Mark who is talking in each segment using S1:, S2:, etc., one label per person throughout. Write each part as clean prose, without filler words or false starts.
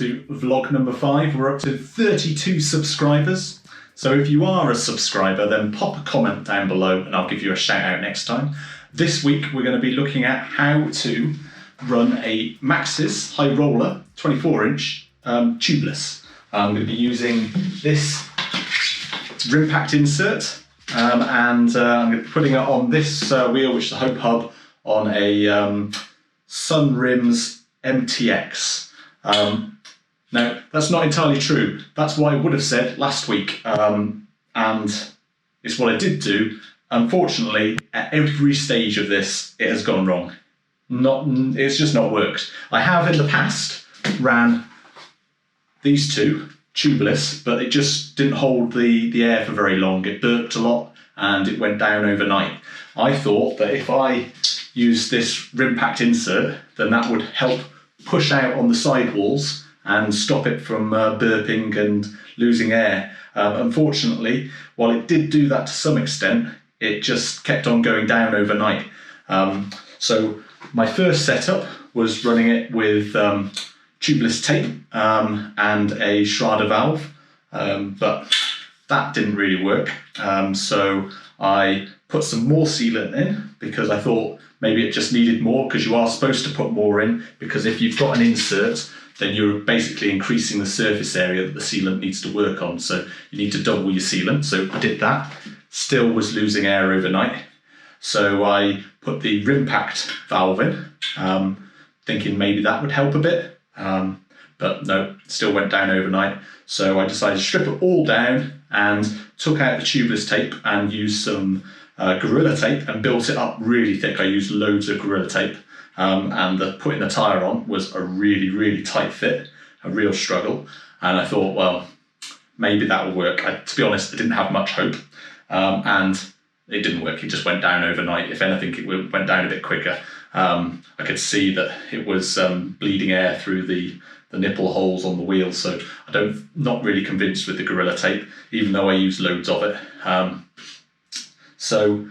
S1: to vlog number 5. We're up to 32 subscribers. So if you are a subscriber, then pop a comment down below and I'll give you a shout out next time. This week we're going to be looking at how to run a Maxxis high roller 24-inch tubeless. I'm going to be using this Rimpact insert and I'm going to be putting it on this wheel, which is the Hope Hub, on a Sun Rims MTX. Now, that's not entirely true. That's what I would have said last week, and it's what I did do. Unfortunately, at every stage of this, it has gone wrong. It's just not worked. I have in the past ran these two tubeless, but it just didn't hold the air for very long. It burped a lot and it went down overnight. I thought that if I used this Rimpact insert, then that would help push out on the sidewalls and stop it from burping and losing air. Unfortunately, while it did do that to some extent, it just kept on going down overnight. So my first setup was running it with tubeless tape and a Schrader valve, but that didn't really work. So I put some more sealant in because I thought maybe it just needed more, because you are supposed to put more in, because if you've got an insert, then you're basically increasing the surface area that the sealant needs to work on. So you need to double your sealant. So I did that, still was losing air overnight. So I put the Rimpact valve in, thinking maybe that would help a bit. But no, still went down overnight. So I decided to strip it all down and took out the tubeless tape and used some Gorilla tape and built it up really thick. I used loads of Gorilla tape, and putting the tyre on was a really, really tight fit, a real struggle. And I thought, well, maybe that will work. To be honest, I didn't have much hope, and it didn't work. It just went down overnight. If anything, it went down a bit quicker. I could see that it was bleeding air through the nipple holes on the wheel, so not really convinced with the Gorilla tape, even though I used loads of it. So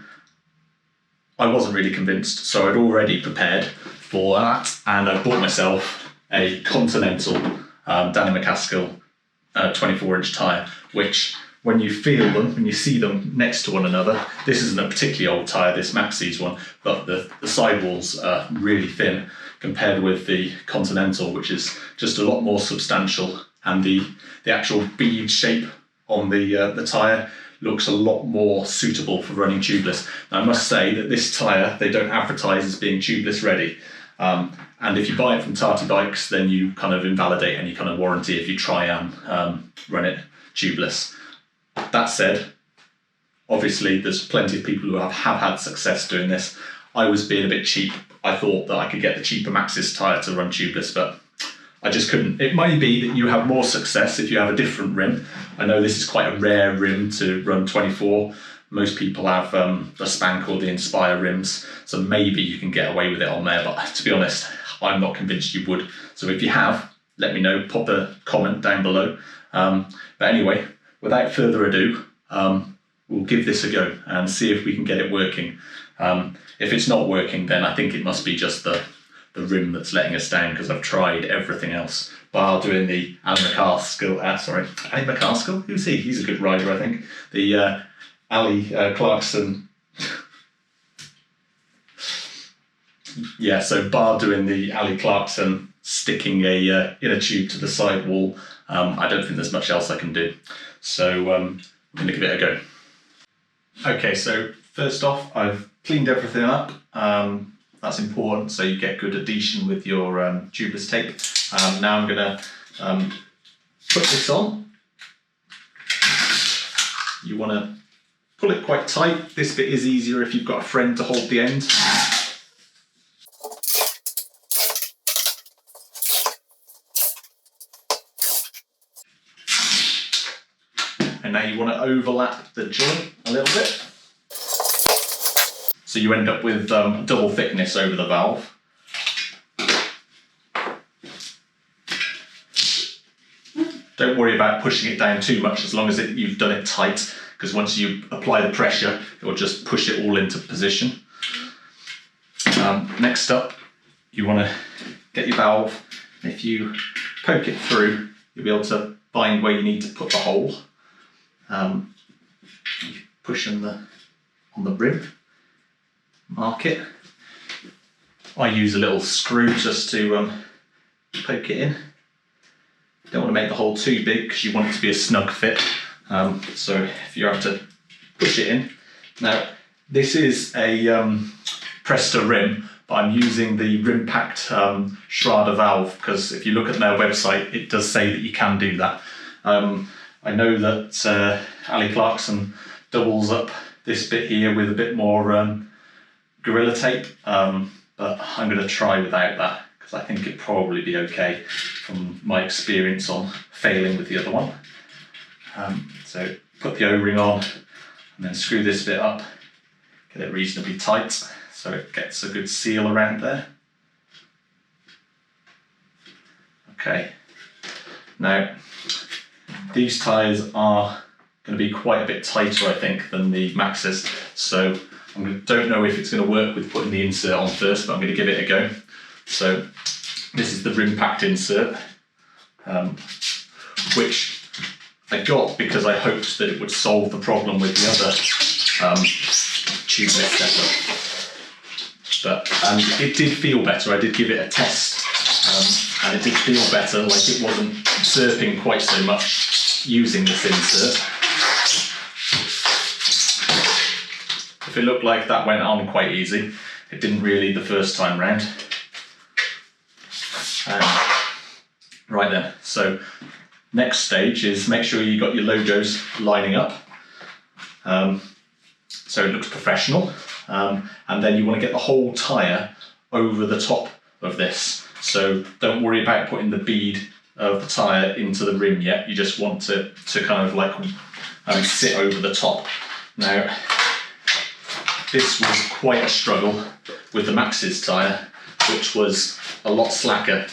S1: I wasn't really convinced, so I'd already prepared for that, and I bought myself a Continental Danny Macaskill 24-inch tyre, which when you feel them, when you see them next to one another, this isn't a particularly old tyre, this Maxxis one, but the sidewalls are really thin compared with the Continental, which is just a lot more substantial, and the actual bead shape on the tyre looks a lot more suitable for running tubeless. Now, I must say that this tyre, they don't advertise as being tubeless ready. And if you buy it from Tarty Bikes, then you kind of invalidate any kind of warranty if you try and run it tubeless. That said, obviously there's plenty of people who have had success doing this. I was being a bit cheap. I thought that I could get the cheaper Maxxis tyre to run tubeless, but I just couldn't. It may be that you have more success if you have a different rim. I know this is quite a rare rim to run 24. Most people have the Spank or the Inspire rims, so maybe you can get away with it on there, but to be honest, I'm not convinced you would. So if you have, let me know, pop a comment down below. But anyway, without further ado, we'll give this a go and see if we can get it working. If it's not working, then I think it must be just the rim that's letting us down, because I've tried everything else, bar doing the Ali Macaskill, who's he? He's a good rider, I think. The Ali Clarkson. Yeah, so bar doing the Ali Clarkson, sticking a inner tube to the sidewall, I don't think there's much else I can do. So I'm going to give it a go. Okay, so first off, I've cleaned everything up. That's important, so you get good adhesion with your tubeless tape. Now I'm going to put this on. You want to pull it quite tight. This bit is easier if you've got a friend to hold the end. And now you want to overlap the joint a little bit. So you end up with double thickness over the valve. Don't worry about pushing it down too much as long as you've done it tight, because once you apply the pressure, it will just push it all into position. Next up, you want to get your valve. If you poke it through, you'll be able to find where you need to put the hole. Push on the rim, mark it. I use a little screw just to poke it in. Don't want to make the hole too big because you want it to be a snug fit. So if you have to push it in. Now this is a Presta rim, but I'm using the Rimpact Schrader valve because if you look at their website, it does say that you can do that. I know that Ali Clarkson doubles up this bit here with a bit more Gorilla Tape, but I'm going to try without that because I think it'd probably be okay from my experience on failing with the other one. So put the O-ring on and then screw this bit up, get it reasonably tight so it gets a good seal around there. Okay, now these tyres are going to be quite a bit tighter, I think, than the Maxxis, so I don't know if it's going to work with putting the insert on first, but I'm going to give it a go. So this is the Rimpact insert, which I got because I hoped that it would solve the problem with the other tubeless setup. But it did feel better. I did give it a test, and it did feel better, like it wasn't surfing quite so much using this insert. If it looked like that went on quite easy, it didn't really the first time round. Right then, so next stage is make sure you got your logos lining up, so it looks professional, and then you want to get the whole tyre over the top of this. So don't worry about putting the bead of the tyre into the rim yet, you just want it to kind of like sit over the top. Now this was quite a struggle with the Maxxis tyre, which was a lot slacker.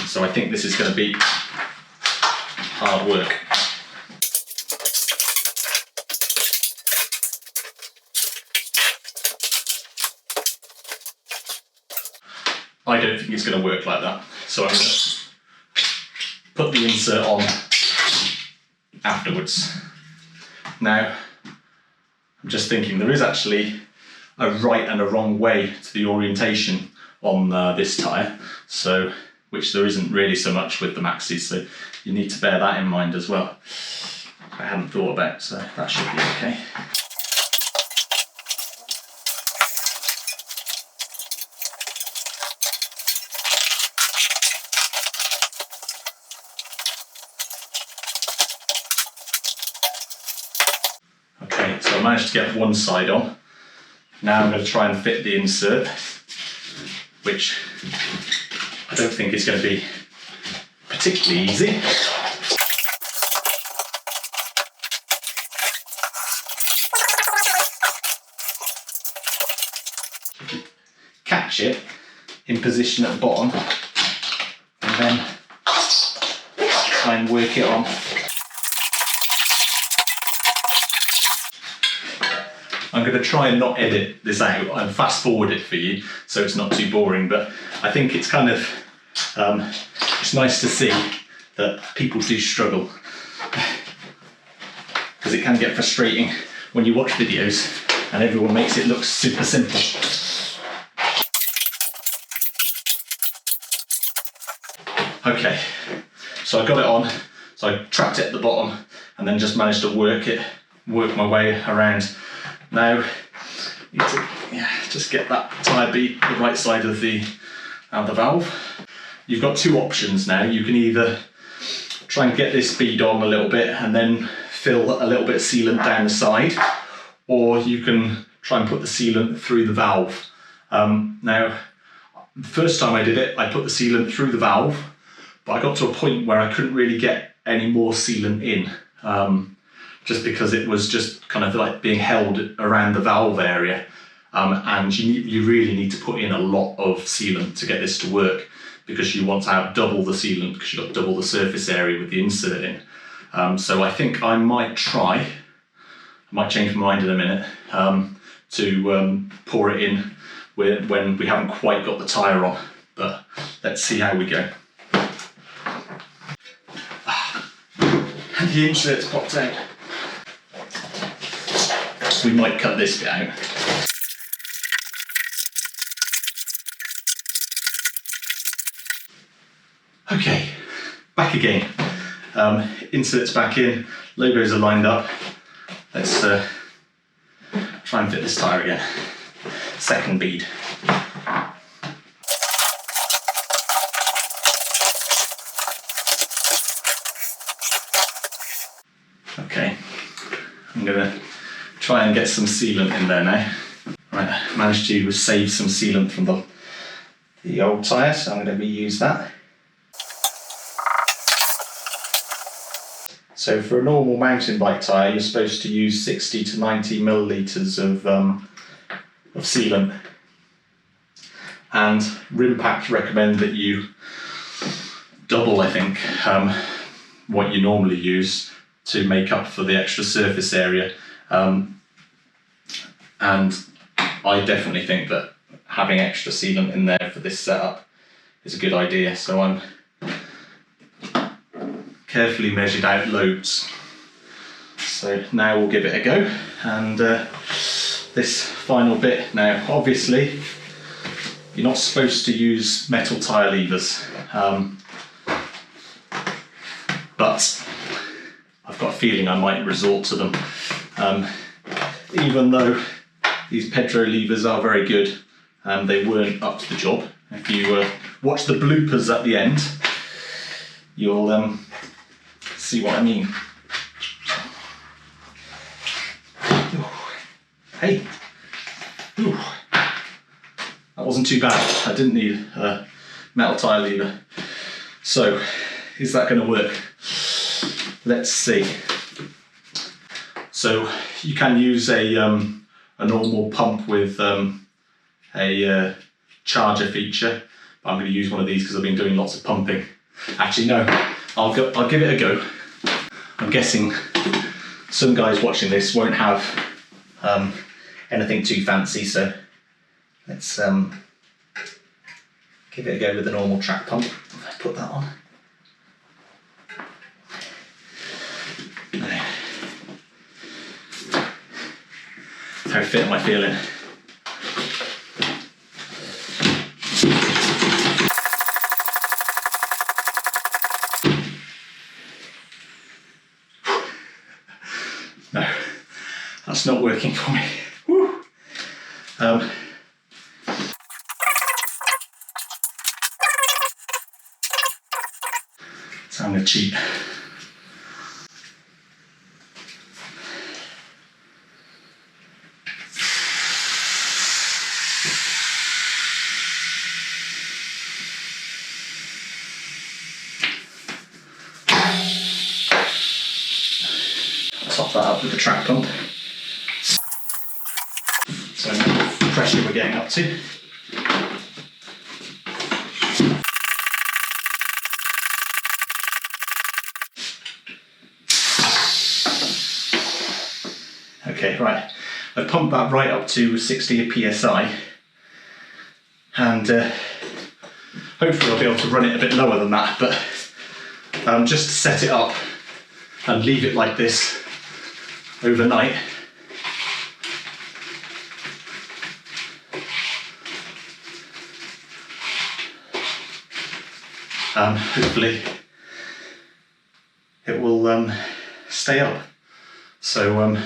S1: So I think this is going to be hard work. I don't think it's going to work like that. So I'm going to put the insert on afterwards. Now, I'm just thinking there is actually a right and a wrong way to the orientation on this tyre, so which there isn't really so much with the Maxxis, so you need to bear that in mind as well. I hadn't thought about, so that should be okay. Okay, so I managed to get one side on. Now I'm going to try and fit the insert, which I don't think is going to be particularly easy. Catch it in position at the bottom and then try and work it on. I'm going to try and not edit this out and fast forward it for you so it's not too boring, but I think it's kind of it's nice to see that people do struggle, because it can get frustrating when you watch videos and everyone makes it look super simple. Okay, so I got it on, so I trapped it at the bottom and then just managed to work my way around. Now, you need to just get that tyre bead the right side of the valve. You've got two options now. You can either try and get this bead on a little bit and then fill a little bit of sealant down the side, or you can try and put the sealant through the valve. Now, the first time I did it, I put the sealant through the valve, but I got to a point where I couldn't really get any more sealant in. Just because it was just kind of like being held around the valve area, and you really need to put in a lot of sealant to get this to work, because you want to have double the sealant because you've got double the surface area with the insert in. So I think I might change my mind in a minute to pour it in when we haven't quite got the tyre on, but let's see how we go. and the insert's popped out. We might cut this bit out. Okay, back again. Inserts back in, logos are lined up. Let's try and fit this tyre again. Second bead. Okay, I'm gonna try and get some sealant in there now. Right, I managed to save some sealant from the old tyre, so I'm going to reuse that. So for a normal mountain bike tyre, you're supposed to use 60 to 90 millilitres of sealant. And Rimpact recommend that you double, I think, what you normally use to make up for the extra surface area. And I definitely think that having extra sealant in there for this setup is a good idea. So I'm carefully measured out loads. So now we'll give it a go. And this final bit, now obviously you're not supposed to use metal tyre levers, but I've got a feeling I might resort to them. Even though these Pedro levers are very good, they weren't up to the job. If you watch the bloopers at the end, you'll see what I mean. Ooh. Hey, ooh. That wasn't too bad. I didn't need a metal tyre lever. So, is that going to work? Let's see. So you can use a normal pump with a charger feature, but I'm going to use one of these because I've been doing lots of pumping. Actually, no, I'll give it a go. I'm guessing some guys watching this won't have anything too fancy, so let's give it a go with the normal track pump. Put that on. How fit am I feeling? No, that's not working for me. Woo. So I'm going to cheat. Top that up with the track pump. So now the pressure we're getting up to. Okay, right. I've pumped that right up to 60 psi, and hopefully I'll be able to run it a bit lower than that, but just to set it up and leave it like this overnight. Hopefully it will stay up. So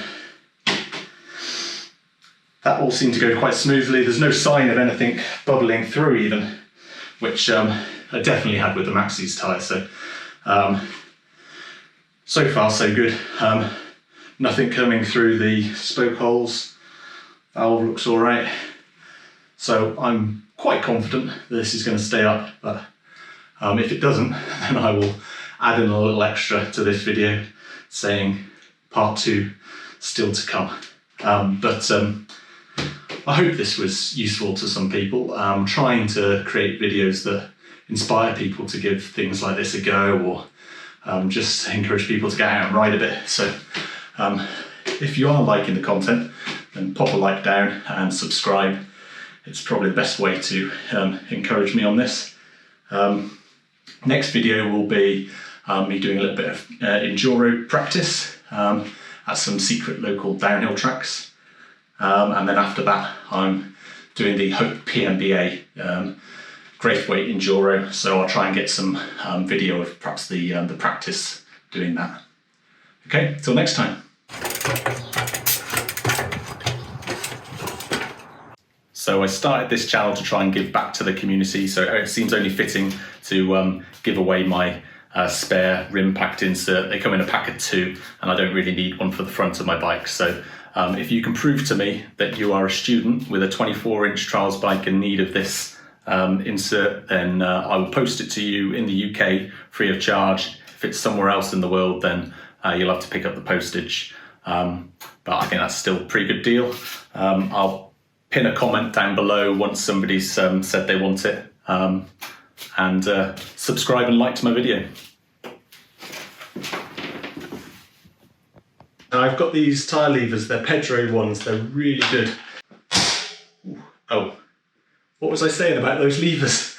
S1: that all seemed to go quite smoothly. There's no sign of anything bubbling through even, which I definitely had with the Maxxis tyre. So far so good. Nothing coming through the spoke holes. Valve looks all right. So I'm quite confident that this is going to stay up, but if it doesn't, then I will add in a little extra to this video saying part 2 still to come. I hope this was useful to some people. I'm trying to create videos that inspire people to give things like this a go, or just encourage people to get out and ride a bit. So if you are liking the content, then pop a like down and subscribe. It's probably the best way to encourage me on this. Next video will be me doing a little bit of enduro practice at some secret local downhill tracks. And then after that, I'm doing the Hope PMBA Great Weight Enduro. So I'll try and get some video of perhaps the practice doing that. Okay, till next time. So I started this channel to try and give back to the community, so it seems only fitting to give away my spare Rimpact insert. They come in a pack of 2, and I don't really need one for the front of my bike. So if you can prove to me that you are a student with a 24-inch trials bike in need of this insert, then I will post it to you in the UK free of charge. If it's somewhere else in the world, then you'll have to pick up the postage. But I think that's still a pretty good deal. I'll pin a comment down below once somebody's said they want it, and subscribe and like to my video. Now I've got these tyre levers, they're Pedro ones, they're really good. Oh, what was I saying about those levers?